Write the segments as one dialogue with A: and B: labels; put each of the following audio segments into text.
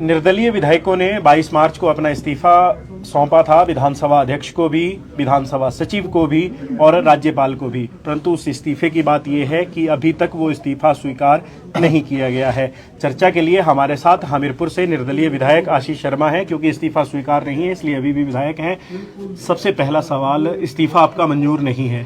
A: निर्दलीय विधायकों ने 22 मार्च को अपना इस्तीफा सौंपा था, विधानसभा अध्यक्ष को भी, विधानसभा सचिव को भी और राज्यपाल को भी, परंतु उस इस्तीफे की बात यह है कि अभी तक वो इस्तीफा स्वीकार नहीं किया गया है। चर्चा के लिए हमारे साथ हमीरपुर से निर्दलीय विधायक आशीष शर्मा है, क्योंकि इस्तीफा स्वीकार नहीं है इसलिए अभी भी विधायक हैं। सबसे पहला सवाल, इस्तीफा आपका मंजूर नहीं है,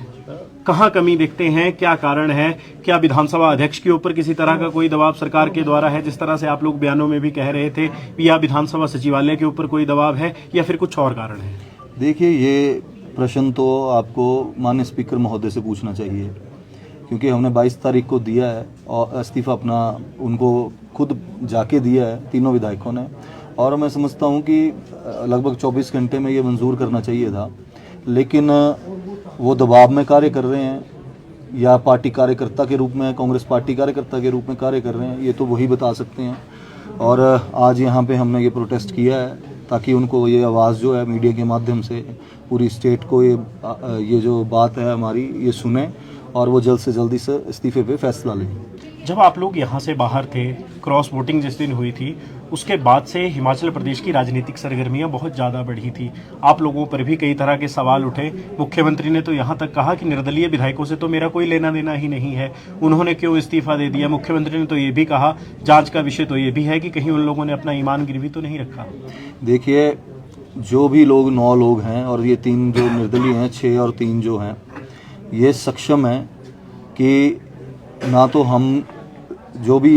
A: कहाँ कमी देखते हैं, क्या कारण है? क्या विधानसभा अध्यक्ष के ऊपर किसी तरह का कोई दबाव सरकार के द्वारा है, जिस तरह से आप लोग बयानों में भी कह रहे थे, या विधानसभा सचिवालय के ऊपर कोई दबाव है, या फिर कुछ और कारण है?
B: देखिए, ये प्रश्न तो आपको माननीय स्पीकर महोदय से पूछना चाहिए, क्योंकि हमने 22 तारीख को दिया है और इस्तीफा अपना उनको खुद जाके दिया है तीनों विधायकों ने, और मैं समझता हूँ कि लगभग 24 घंटे में ये मंजूर करना चाहिए था, लेकिन वो दबाव में कार्य कर रहे हैं या पार्टी कार्यकर्ता के रूप में, कांग्रेस पार्टी कार्यकर्ता के रूप में कार्य कर रहे हैं, ये तो वही बता सकते हैं। और आज यहाँ पे हमने ये प्रोटेस्ट किया है ताकि उनको ये आवाज़ जो है मीडिया के माध्यम से पूरी स्टेट को ये जो बात है हमारी ये सुने और वो जल्द से जल्दी से इस्तीफे पे फैसला लें।
A: जब आप लोग यहाँ से बाहर थे, क्रॉस वोटिंग जिस दिन हुई थी, उसके बाद से हिमाचल प्रदेश की राजनीतिक सरगर्मियाँ बहुत ज़्यादा बढ़ी थी। आप लोगों पर भी कई तरह के सवाल उठे। मुख्यमंत्री ने तो यहाँ तक कहा कि निर्दलीय विधायकों से तो मेरा कोई लेना देना ही नहीं है, उन्होंने क्यों इस्तीफा दे दिया। मुख्यमंत्री ने तो ये भी कहा, जांच का विषय तो ये भी है कि कहीं उन लोगों ने अपना ईमान गिरवी तो नहीं रखा।
B: देखिए, जो भी लोग 9 लोग हैं और ये 3 जो निर्दलीय हैं, 6 और 3 जो हैं, ये सक्षम हैं कि ना तो हम जो भी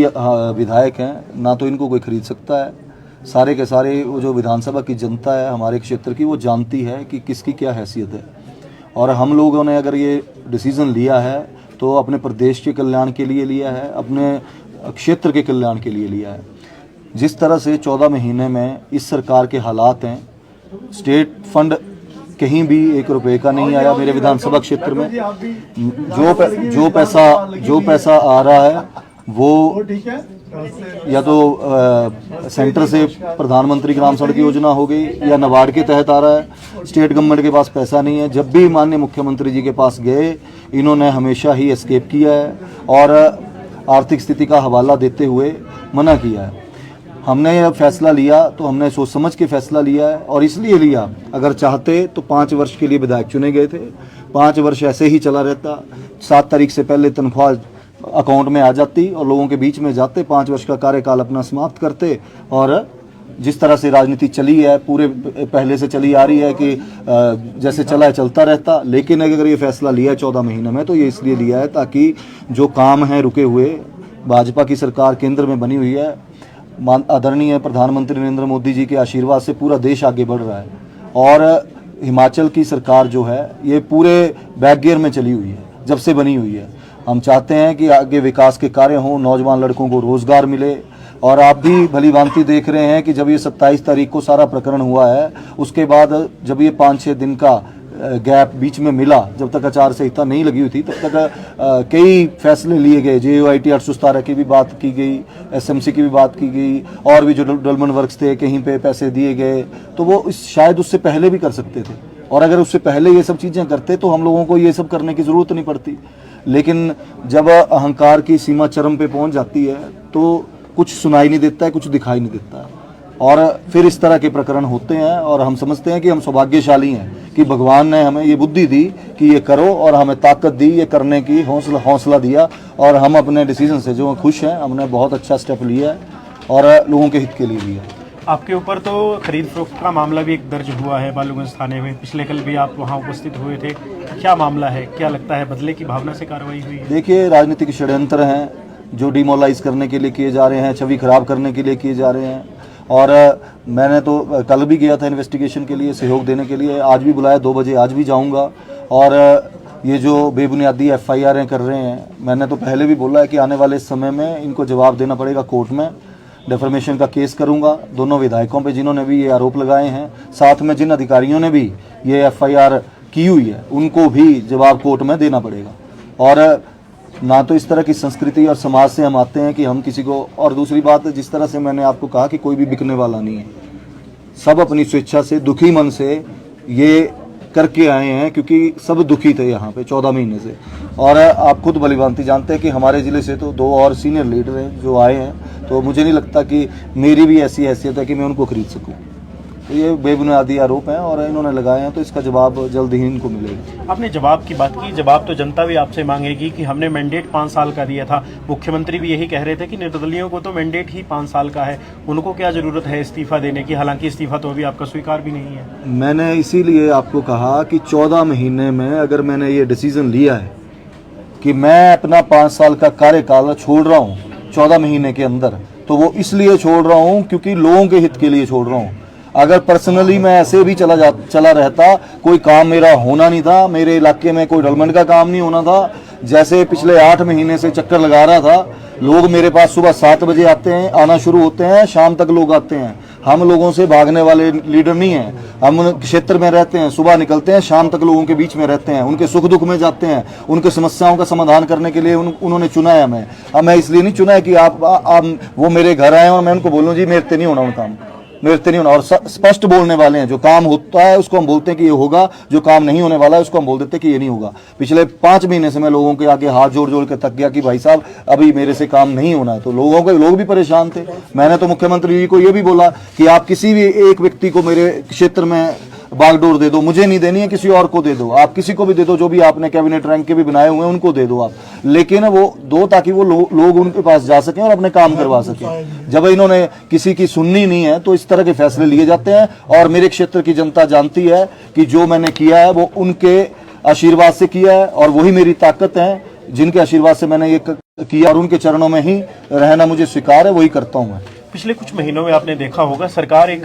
B: विधायक हैं ना तो इनको कोई खरीद सकता है। सारे के सारे वो जो विधानसभा की जनता है हमारे क्षेत्र की, वो जानती है कि किसकी क्या हैसियत है, और हम लोगों ने अगर ये डिसीज़न लिया है तो अपने प्रदेश के कल्याण के लिए लिया है, अपने क्षेत्र के कल्याण के लिए लिया है। जिस तरह से 14 महीने में इस सरकार के हालात हैं, स्टेट फंड कहीं भी 1 रुपये का नहीं आया मेरे विधानसभा क्षेत्र में। जो पैसा आ रहा है वो या तो सेंटर से प्रधानमंत्री ग्राम सड़क योजना हो गई या नाबार्ड के तहत आ रहा है। स्टेट गवर्नमेंट के पास पैसा नहीं है। जब भी माननीय मुख्यमंत्री जी के पास गए, इन्होंने हमेशा ही एस्केप किया है और आर्थिक स्थिति का हवाला देते हुए मना किया है। हमने यह फैसला लिया तो हमने सोच समझ के फैसला लिया है, और इसलिए लिया, अगर चाहते तो 5 वर्ष के लिए विधायक चुने गए थे, 5 वर्ष ऐसे ही चला रहता, 7 तारीख से पहले तनख्वाह अकाउंट में आ जाती और लोगों के बीच में जाते, 5 वर्ष का कार्यकाल अपना समाप्त करते, और जिस तरह से राजनीति चली है पूरे पहले से चली आ रही है कि जैसे चला है चलता रहता। लेकिन अगर ये फैसला लिया है 14 महीने में, तो ये इसलिए लिया है ताकि जो काम है रुके हुए, भाजपा की सरकार केंद्र में बनी हुई है, आदरणीय प्रधानमंत्री नरेंद्र मोदी जी के आशीर्वाद से पूरा देश आगे बढ़ रहा है, और हिमाचल की सरकार जो है ये पूरे बैक गियर में चली हुई है जब से बनी हुई है। हम चाहते हैं कि आगे विकास के कार्य हों, नौजवान लड़कों को रोजगार मिले, और आप भी भली भांति देख रहे हैं कि जब ये 27 तारीख को सारा प्रकरण हुआ है, उसके बाद जब ये 5-6 दिन का गैप बीच में मिला, जब तक आचार संहिता नहीं लगी हुई थी, तब तक कई फैसले लिए गए। JOIT 817 की भी बात की गई, SMC की भी बात की गई, और भी जो डेवलपमेंट वर्क्स थे कहीं पे पैसे दिए गए, तो वो शायद उससे पहले भी कर सकते थे, और अगर उससे पहले ये सब चीज़ें करते तो हम लोगों को ये सब करने की ज़रूरत नहीं पड़ती। लेकिन जब अहंकार की सीमा चरम पे पहुंच जाती है तो कुछ सुनाई नहीं देता है, कुछ दिखाई नहीं देता है, और फिर इस तरह के प्रकरण होते हैं। और हम समझते हैं कि हम सौभाग्यशाली हैं कि भगवान ने हमें ये बुद्धि दी कि ये करो, और हमें ताकत दी, ये करने की हौसला दिया, और हम अपने डिसीजन से जो खुश हैं। हमने बहुत अच्छा स्टेप लिया है और लोगों के हित के लिए लिया है।
A: आपके ऊपर तो खरीद फरोख्त का मामला भी एक दर्ज हुआ है बालूगंज थाने में, पिछले कल भी आप वहां उपस्थित हुए थे। क्या मामला है, क्या लगता है बदले की भावना से कार्रवाई हुई है?
B: देखिए, राजनीतिक षड्यंत्र हैं जो डिमोलाइज करने के लिए किए जा रहे हैं, छवि खराब करने के लिए किए जा रहे हैं, और मैंने तो कल भी गया था इन्वेस्टिगेशन के लिए, सहयोग देने के लिए। आज भी बुलाया 2 बजे, आज भी जाऊंगा। और ये जो बेबुनियादी FIR कर रहे हैं, मैंने तो पहले भी बोला है कि आने वाले समय में इनको जवाब देना पड़ेगा कोर्ट में। डेफर्मेशन का केस करूंगा दोनों विधायकों पे जिन्होंने भी ये आरोप लगाए हैं, साथ में जिन अधिकारियों ने भी ये FIR की हुई है उनको भी जवाब कोर्ट में देना पड़ेगा। और ना तो इस तरह की संस्कृति और समाज से हम आते हैं कि हम किसी को, और दूसरी बात, जिस तरह से मैंने आपको कहा कि कोई भी बिकने वाला नहीं है, सब अपनी स्वेच्छा से दुखी मन से ये करके आए हैं, क्योंकि सब दुखी थे यहाँ पे 14 महीने से। और आप खुद भलीभांति जानते हैं कि हमारे ज़िले से तो 2 और सीनियर लीडर हैं जो आए हैं, तो मुझे नहीं लगता कि मेरी भी ऐसी हैसियत है कि मैं उनको खरीद सकूं। तो ये बेबुनियादी आरोप हैं और इन्होंने लगाए हैं, तो इसका जवाब जल्द ही इनको मिलेगा।
A: आपने जवाब की बात की, जवाब तो जनता भी आपसे मांगेगी कि हमने मैंडेट 5 साल का दिया था। मुख्यमंत्री भी यही कह रहे थे कि निर्दलीयों को तो मैंडेट ही 5 साल का है, उनको क्या जरूरत है इस्तीफा देने की, हालांकि इस्तीफा तो अभी आपका स्वीकार भी नहीं है।
B: मैंने इसीलिए आपको कहा कि 14 महीने में अगर मैंने ये डिसीजन लिया है कि मैं अपना 5 साल का कार्यकाल छोड़ रहा हूँ 14 महीने के अंदर, तो वो इसलिए छोड़ रहा हूँ क्योंकि लोगों के हित के लिए छोड़ रहा हूँ। अगर पर्सनली मैं ऐसे भी चला रहता, कोई काम मेरा होना नहीं था, मेरे इलाके में कोई डेवलपमेंट का काम नहीं होना था। जैसे पिछले 8 महीने से चक्कर लगा रहा था, लोग मेरे पास सुबह 7 बजे आना शुरू होते हैं, शाम तक लोग आते हैं। हम लोगों से भागने वाले लीडर नहीं हैं, हम क्षेत्र में रहते हैं, सुबह निकलते हैं, शाम तक लोगों के बीच में रहते हैं, उनके सुख दुख में जाते हैं, उनके समस्याओं का समाधान करने के लिए उन्होंने चुना है हमें। अब मैं इसलिए नहीं चुना है कि आप वो मेरे घर आए और मैं उनको बोलूं जी मेरे से नहीं होना, उन काम मेरे से नहीं होना। और स्पष्ट बोलने वाले हैं, जो काम होता है उसको हम बोलते हैं कि ये होगा, जो काम नहीं होने वाला है उसको हम बोल देते हैं कि ये नहीं होगा। पिछले 5 महीने से मैं लोगों के आगे हाथ जोड़ जोड़ के थक गया कि भाई साहब अभी मेरे से काम नहीं होना है। तो लोग भी परेशान थे। मैंने तो मुख्यमंत्री जी को ये भी बोला कि आप किसी भी एक व्यक्ति को मेरे क्षेत्र में बागडोर दे दो, मुझे नहीं देनी है, किसी और को दे दो, आप किसी को भी दे दो, जो भी आपने कैबिनेट रैंक के भी बनाए हुए हैं उनको दे दो आप, लेकिन वो दो ताकि वो लोग उनके पास जा सकें और अपने काम करवा सकें। जब इन्होंने किसी की सुननी नहीं है तो इस तरह के फैसले लिए जाते हैं। और मेरे क्षेत्र की जनता जानती है कि जो मैंने किया है वो उनके आशीर्वाद से किया है और वही मेरी ताकत है, जिनके आशीर्वाद से मैंने ये किया और उनके चरणों में ही रहना मुझे स्वीकार है, वही करता हूँ मैं।
A: पिछले कुछ महीनों में आपने देखा होगा सरकार एक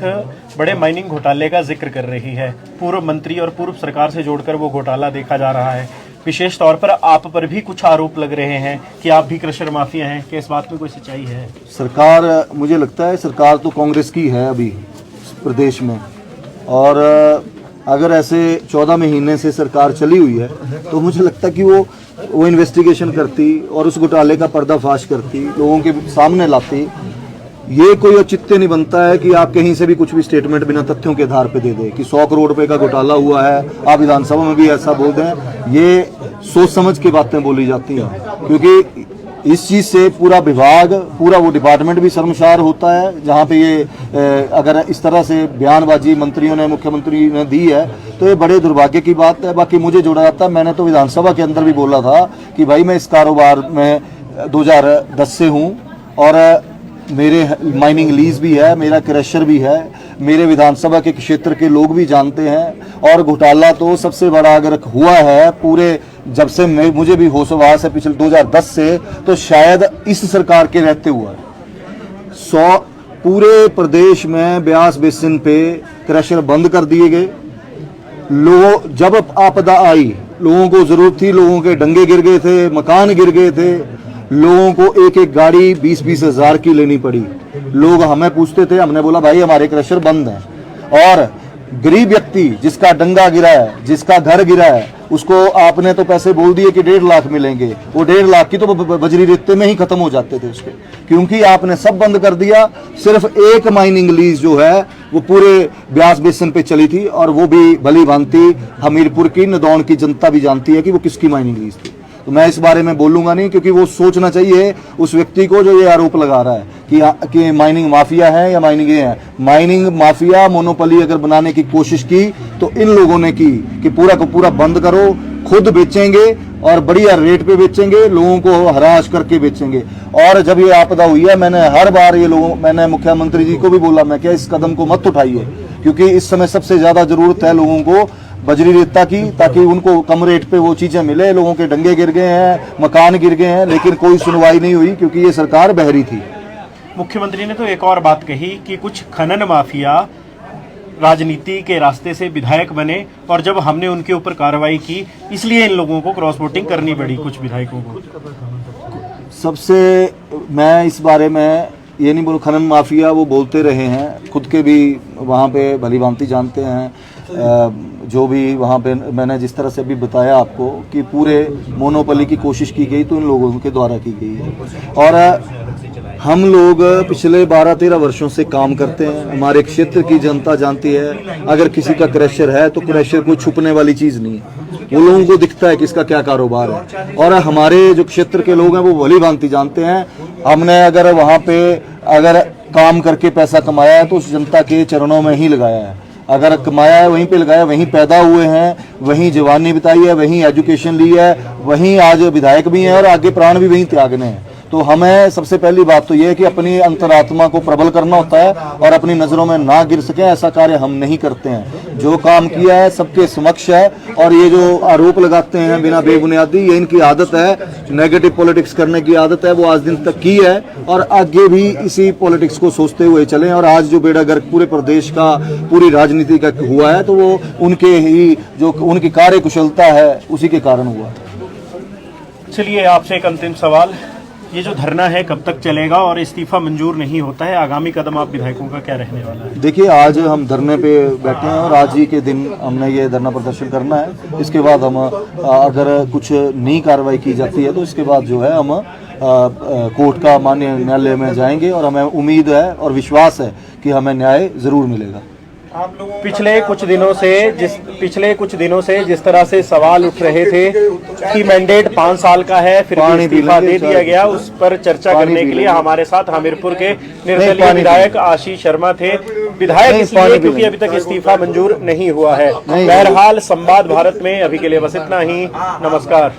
A: बड़े माइनिंग घोटाले का जिक्र कर रही है, पूर्व मंत्री और पूर्व सरकार से जोड़कर वो घोटाला देखा जा रहा है। विशेष तौर पर आप पर भी कुछ आरोप लग रहे हैं कि आप भी क्रशर माफिया हैं, क्या इस बात में कोई सच्चाई है?
B: सरकार, मुझे लगता है सरकार तो कांग्रेस की है अभी प्रदेश में, और अगर ऐसे 14 महीने से सरकार चली हुई है तो मुझे लगता है कि वो इन्वेस्टिगेशन करती और उस घोटाले का पर्दाफाश करती, लोगों के सामने लाती। ये कोई औचित्य नहीं बनता है कि आप कहीं से भी कुछ भी स्टेटमेंट बिना तथ्यों के आधार पे दे दें कि 100 करोड़ रुपए का घोटाला हुआ है, आप विधानसभा में भी ऐसा बोल दें। ये सोच समझ के बातें बोली जाती हैं, क्योंकि इस चीज से पूरा विभाग, पूरा वो डिपार्टमेंट भी शर्मसार होता है। जहाँ पे ये अगर इस तरह से बयानबाजी मंत्रियों ने, मुख्यमंत्री ने दी है तो ये बड़े दुर्भाग्य की बात है। बाकी मुझे जोड़ा जाता है, मैंने तो विधानसभा के अंदर भी बोला था कि भाई मैं इस कारोबार में 2010 से हूँ और मेरे माइनिंग लीज भी है, मेरा क्रशर भी है, मेरे विधानसभा के क्षेत्र के लोग भी जानते हैं। और घोटाला तो सबसे बड़ा अगर हुआ है पूरे, जब से मुझे भी होशवास है पिछले 2010 से, तो शायद इस सरकार के रहते हुआ है। पूरे प्रदेश में ब्यास बेसिन पे क्रशर बंद कर दिए गए। लोग, जब आपदा आई, लोगों को जरूरत थी, लोगों के डंगे गिर गए थे, मकान गिर गए थे, लोगों को एक एक गाड़ी 20-20 हजार की लेनी पड़ी। लोग हमें पूछते थे, हमने बोला भाई हमारे क्रशर बंद हैं। और गरीब व्यक्ति जिसका डंगा गिरा है, जिसका घर गिरा है, उसको आपने तो पैसे बोल दिए कि 1.5 लाख मिलेंगे, वो 1.5 लाख की तो बजरी रेते में ही खत्म हो जाते थे उसके, क्योंकि आपने सब बंद कर दिया। सिर्फ एक माइनिंग लीज जो है वो पूरे ब्यास बेसिन पे चली थी, और वो भी भली भांति हमीरपुर की, नदौन की जनता भी जानती है कि वो किसकी माइनिंग लीज थी। तो मैं इस बारे में बोलूंगा नहीं, क्योंकि वो सोचना चाहिए उस व्यक्ति को जो ये आरोप लगा रहा है कि माइनिंग माफिया है या माइनिंग ये है। माइनिंग माफिया, मोनोपोली अगर बनाने की कोशिश की तो इन लोगों ने की कि पूरा को पूरा बंद करो, खुद बेचेंगे और बढ़िया रेट पे बेचेंगे, लोगों को हराश करके बेचेंगे। और जब ये आपदा हुई है, मैंने हर बार मैंने मुख्यमंत्री जी को भी बोला, मैं क्या इस कदम को मत उठाइए, क्योंकि इस समय सबसे ज्यादा जरूरत है लोगों को बजरी रेता की, ताकि उनको कम रेट पे वो चीजें मिले। लोगों के डंगे गिर गए हैं, मकान गिर गए हैं, लेकिन कोई सुनवाई नहीं हुई क्योंकि ये सरकार बहरी थी।
A: मुख्यमंत्री ने तो एक और बात कही कि कुछ खनन माफिया राजनीति के रास्ते से विधायक बने, और जब हमने उनके ऊपर कार्रवाई की इसलिए इन लोगों को क्रॉस वोटिंग करनी पड़ी, कुछ विधायकों को।
B: सबसे मैं इस बारे में ये नहीं बोलूँ, खनन माफिया वो बोलते रहे हैं, खुद के भी वहाँ पे भली भांति जानते हैं। जो भी वहाँ पे मैंने जिस तरह से अभी बताया आपको कि पूरे मोनोपोली की कोशिश की गई तो इन लोगों के द्वारा की गई है। और हम लोग पिछले 12-13 वर्षों से काम करते हैं, हमारे क्षेत्र की जनता जानती है। अगर किसी का क्रशर है तो क्रशर कोई छुपने वाली चीज़ नहीं है। वो लोगों को दिखता है कि इसका क्या कारोबार है। और हमारे जो क्षेत्र के लोग हैं वो भली भांति जानते हैं, हमने अगर वहाँ पे अगर काम करके पैसा कमाया है तो उस जनता के चरणों में ही लगाया है, अगर कमाया है वहीं पे लगाया, वहीं पैदा हुए हैं, वहीं जवानी बिताई है, वहीं एजुकेशन ली है, वहीं आज विधायक भी हैं और आगे प्राण भी वहीं त्यागने हैं। तो हमें सबसे पहली बात तो यह है कि अपनी अंतरात्मा को प्रबल करना होता है और अपनी नजरों में ना गिर सके, ऐसा कार्य हम नहीं करते हैं। जो काम किया है सबके समक्ष है, और ये जो आरोप लगाते हैं बिना बेबुनियादी, ये इनकी आदत है, नेगेटिव पॉलिटिक्स करने की आदत है, वो आज दिन तक की है और आगे भी इसी पॉलिटिक्स को सोचते हुए चलें। और आज जो बेड़ा गर्क पूरे प्रदेश का, पूरी राजनीति का हुआ है तो वो उनके ही जो उनकी कार्य कुशलता है उसी के कारण हुआ।
A: चलिए आपसे एक अंतिम सवाल, ये जो धरना है कब तक चलेगा और इस्तीफा मंजूर नहीं होता है, आगामी कदम आप विधायकों का क्या रहने वाला है?
B: देखिए, आज हम धरने पे बैठे हैं और आज ही के दिन हमने ये धरना प्रदर्शन करना है। इसके बाद हम अगर कुछ नई कार्रवाई की जाती है तो इसके बाद जो है हम कोर्ट का माननीय न्यायालय में जाएंगे और हमें उम्मीद है और विश्वास है कि हमें न्याय जरूर मिलेगा।
A: पिछले कुछ दिनों से जिस तरह से सवाल उठ रहे थे कि मैंडेट 5 साल का है, फिर भी इस्तीफा दे दिया गया, उस पर चर्चा करने के लिए हमारे साथ हमीरपुर के निर्दलीय विधायक आशीष शर्मा थे। विधायक इसलिए क्योंकि अभी तक इस्तीफा मंजूर नहीं हुआ है। बहरहाल संवाद भारत में अभी के लिए बस इतना ही। नमस्कार।